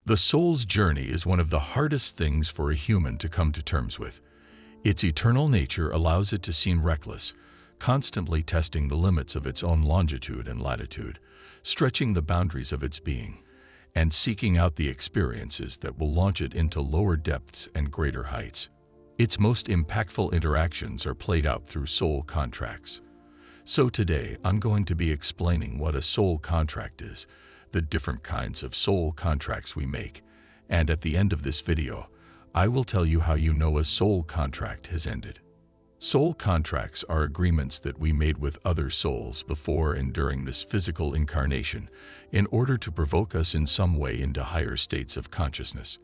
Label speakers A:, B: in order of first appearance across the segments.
A: The soul's journey is one of the hardest things for a human to come to terms with. Its eternal nature allows it to seem reckless, constantly testing the limits of its own longitude and latitude, stretching the boundaries of its being, and seeking out the experiences that will launch it into lower depths and greater heights. Its most impactful interactions are played out through soul contracts. So today, I'm going to be explaining what a soul contract is, the different kinds of soul contracts we make, and at the end of this video, I will tell you how you know a soul contract has ended. Soul contracts are agreements that we made with other souls before and during this physical incarnation in order to provoke us in some way into higher states of consciousness.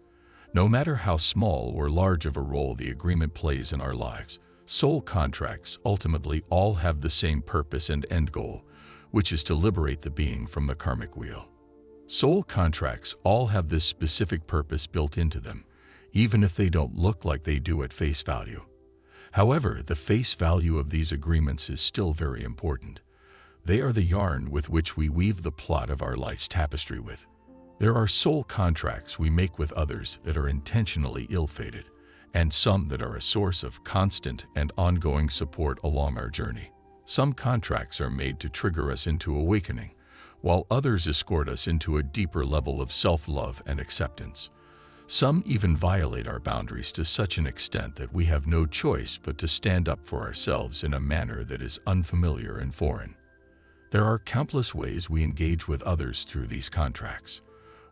A: No matter how small or large of a role the agreement plays in our lives, soul contracts ultimately all have the same purpose and end goal, which is to liberate the being from the karmic wheel. Soul contracts all have this specific purpose built into them, even if they don't look like they do at face value. However, the face value of these agreements is still very important. They are the yarn with which we weave the plot of our life's tapestry with. There are soul contracts we make with others that are intentionally ill-fated, and some that are a source of constant and ongoing support along our journey. Some contracts are made to trigger us into awakening, while others escort us into a deeper level of self-love and acceptance. Some even violate our boundaries to such an extent that we have no choice but to stand up for ourselves in a manner that is unfamiliar and foreign. There are countless ways we engage with others through these contracts.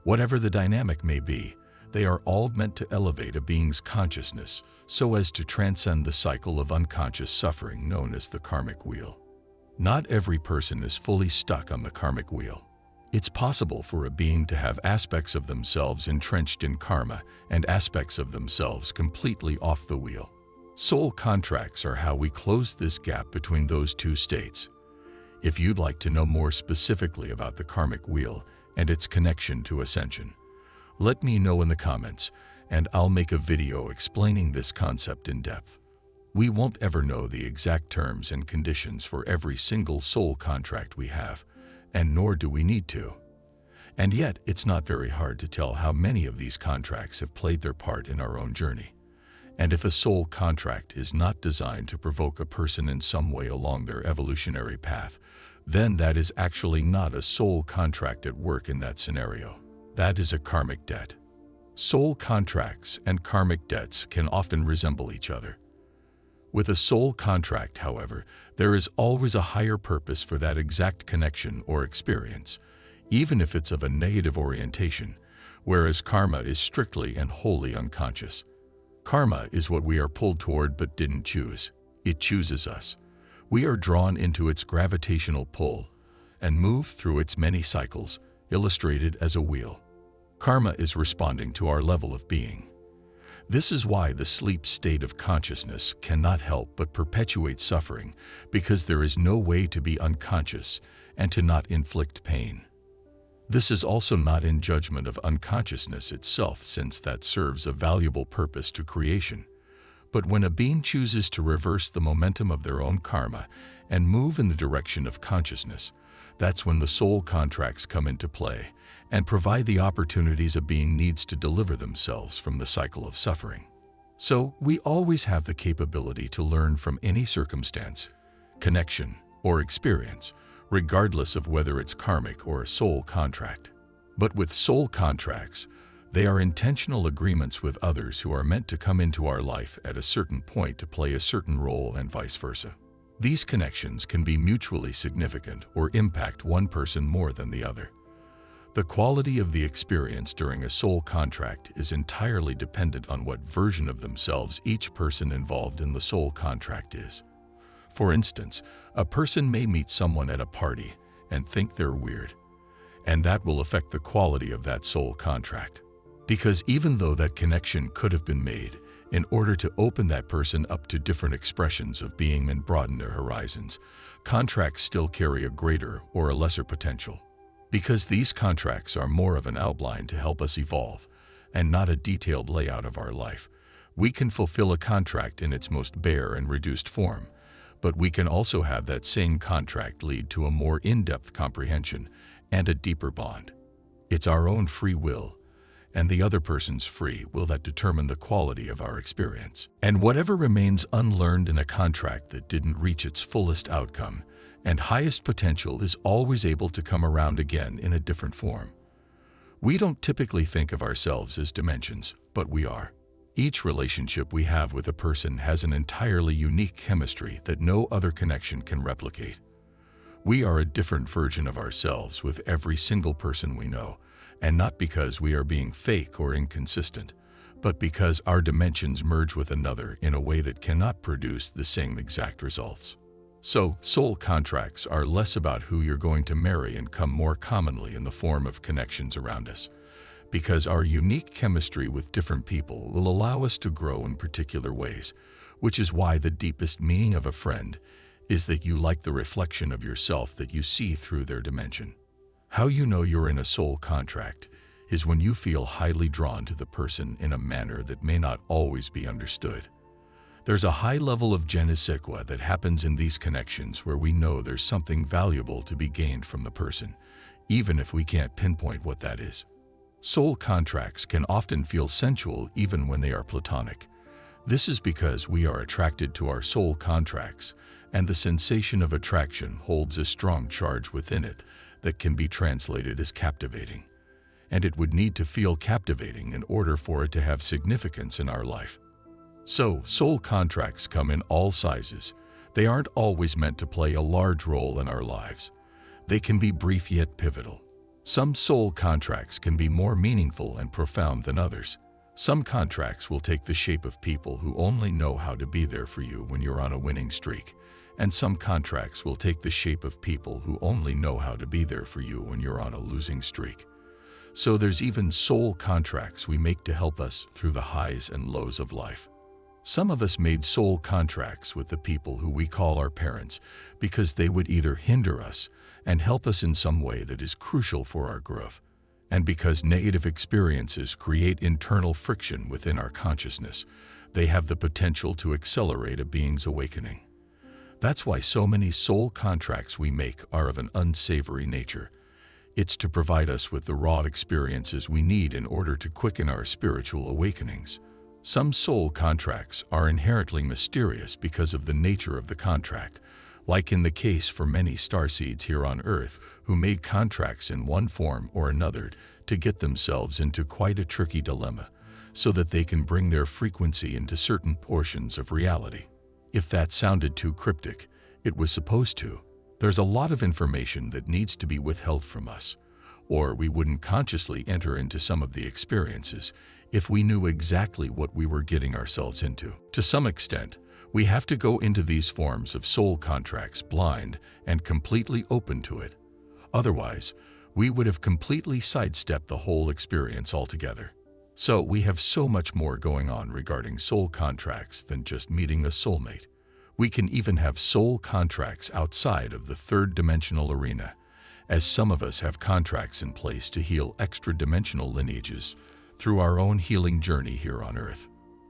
A: Whatever the dynamic may be, they are all meant to elevate a being's consciousness so as to transcend the cycle of unconscious suffering known as the karmic wheel. Not every person is fully stuck on the karmic wheel. It's possible for a being to have aspects of themselves entrenched in karma and aspects of themselves completely off the wheel. Soul contracts are how we close this gap between those two states. If you'd like to know more specifically about the karmic wheel and its connection to ascension, let me know in the comments, and I'll make a video explaining this concept in depth. We won't ever know the exact terms and conditions for every single soul contract we have, and nor do we need to. And yet, it's not very hard to tell how many of these contracts have played their part in our own journey. And if a soul contract is not designed to provoke a person in some way along their evolutionary path, then that is actually not a soul contract at work in that scenario. That is a karmic debt. Soul contracts and karmic debts can often resemble each other. With a soul contract, however, there is always a higher purpose for that exact connection or experience, even if it's of a negative orientation, whereas karma is strictly and wholly unconscious. Karma is what we are pulled toward but didn't choose. It chooses us. We are drawn into its gravitational pull and move through its many cycles, illustrated as a wheel. Karma is responding to our level of being. This is why the sleep state of consciousness cannot help but perpetuate suffering, because there is no way to be unconscious and to not inflict pain. This is also not in judgment of unconsciousness itself, since that serves a valuable purpose to creation. But when a being chooses to reverse the momentum of their own karma and move in the direction of consciousness, that's when the soul contracts come into play and provide the opportunities a being needs to deliver themselves from the cycle of suffering. So, we always have the capability to learn from any circumstance, connection, or experience, regardless of whether it's karmic or a soul contract. But with soul contracts, they are intentional agreements with others who are meant to come into our life at a certain point to play a certain role and vice versa. These connections can be mutually significant or impact one person more than the other. The quality of the experience during a soul contract is entirely dependent on what version of themselves each person involved in the soul contract is. For instance, a person may meet someone at a party and think they're weird, and that will affect the quality of that soul contract. Because even though that connection could have been made, in order to open that person up to different expressions of being and broaden their horizons, contracts still carry a greater or a lesser potential. Because these contracts are more of an outline to help us evolve, and not a detailed layout of our life, we can fulfill a contract in its most bare and reduced form, but we can also have that same contract lead to a more in-depth comprehension and a deeper bond. It's our own free will, and the other person's free will that determine the quality of our experience. And whatever remains unlearned in a contract that didn't reach its fullest outcome and highest potential is always able to come around again in a different form. We don't typically think of ourselves as dimensions, but we are. Each relationship we have with a person has an entirely unique chemistry that no other connection can replicate. We are a different version of ourselves with every single person we know, and not because we are being fake or inconsistent, but because our dimensions merge with another in a way that cannot produce the same exact results. So, soul contracts are less about who you're going to marry and come more commonly in the form of connections around us, because our unique chemistry with different people will allow us to grow in particular ways, which is why the deepest meaning of a friend is that you like the reflection of yourself that you see through their dimension. How you know you're in a soul contract is when you feel highly drawn to the person in a manner that may not always be understood. There's a high level of je ne sais quoi that happens in these connections where we know there's something valuable to be gained from the person, even if we can't pinpoint what that is. Soul contracts can often feel sensual even when they are platonic. This is because we are attracted to our soul contracts, and the sensation of attraction holds a strong charge within it that can be translated as captivating. And it would need to feel captivating in order for it to have significance in our life. So, soul contracts come in all sizes. They aren't always meant to play a large role in our lives. They can be brief yet pivotal. Some soul contracts can be more meaningful and profound than others. Some contracts will take the shape of people who only know how to be there for you when you're on a winning streak, and some contracts will take the shape of people who only know how to be there for you when you're on a losing streak. So there's even soul contracts we make to help us through the highs and lows of life. Some of us made soul contracts with the people who we call our parents because they would either hinder us and help us in some way that is crucial for our growth, and because negative experiences create internal friction within our consciousness, they have the potential to accelerate a being's awakening. That's why so many soul contracts we make are of an unsavory nature. It's to provide us with the raw experiences we need in order to quicken our spiritual awakenings. Some soul contracts are inherently mysterious because of the nature of the contract, like in the case for many starseeds here on Earth who made contracts in one form or another to get themselves into quite a tricky dilemma, so that they can bring their frequency into certain portions of reality. If that sounded too cryptic, it was supposed to. There's a lot of information that needs to be withheld from us, or we wouldn't consciously enter into some of the experiences if we knew exactly what we were getting ourselves into. To some extent, we have to go into these forms of soul contracts blind and completely open to it. Otherwise, we would have completely sidestepped the whole experience altogether. So we have so much more going on regarding soul contracts than just meeting a soulmate. We can even have soul contracts outside of the third-dimensional arena, as some of us have contracts in place to heal extra-dimensional lineages through our own healing journey here on Earth.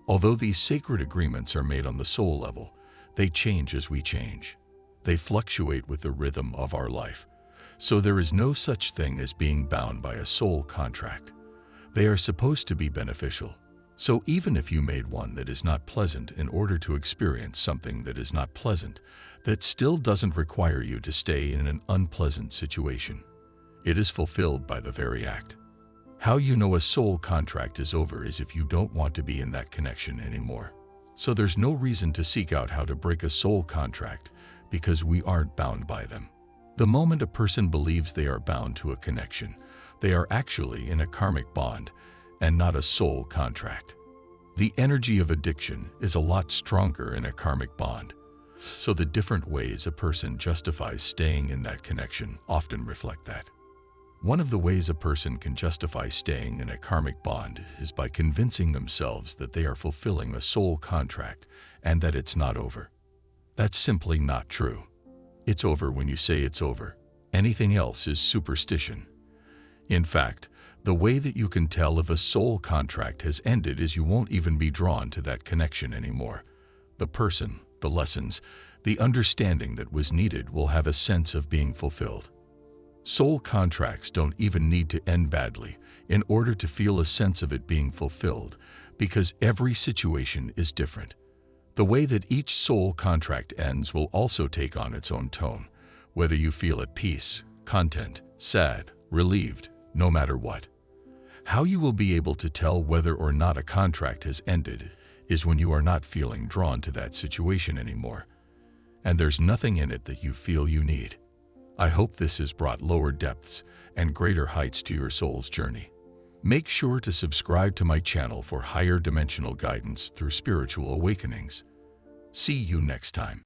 A: Although these sacred agreements are made on the soul level, they change as we change. They fluctuate with the rhythm of our life. So there is no such thing as being bound by a soul contract. They are supposed to be beneficial. So even if you made one that is not pleasant in order to experience something that is not pleasant, that still doesn't require you to stay in an unpleasant situation. It is fulfilled by the very act. How you know a soul contract is over is if you don't want to be in that connection anymore. So there's no reason to seek out how to break a soul contract because we aren't bound by them. The moment a person believes they are bound to a connection, they are actually in a karmic bond and not a soul contract. The energy of addiction is a lot stronger in a karmic bond. So the different ways a person justifies staying in that connection often reflect that. One of the ways a person can justify staying in a karmic bond is by convincing themselves that they are fulfilling a soul contract and that it's not over. That's simply not true. It's over when you say it's over. Anything else is superstition. In fact, the way that you can tell if a soul contract has ended is you won't even be drawn to that connection anymore. The person, the lessons, the understanding that was needed will have a sense of being fulfilled. Soul contracts don't even need to end badly in order to feel a sense of it being fulfilled, because every situation is different. The way that each soul contract ends will also take on its own tone, whether you feel at peace, content, sad, relieved, no matter what. How you will be able to tell whether or not a contract has ended is when you are not feeling drawn to that situation anymore, and there's nothing in it that you feel you need. I hope this has brought lower depths and greater heights to your soul's journey. Make sure to subscribe to my channel for higher dimensional guidance through spiritual awakenings. See you next time.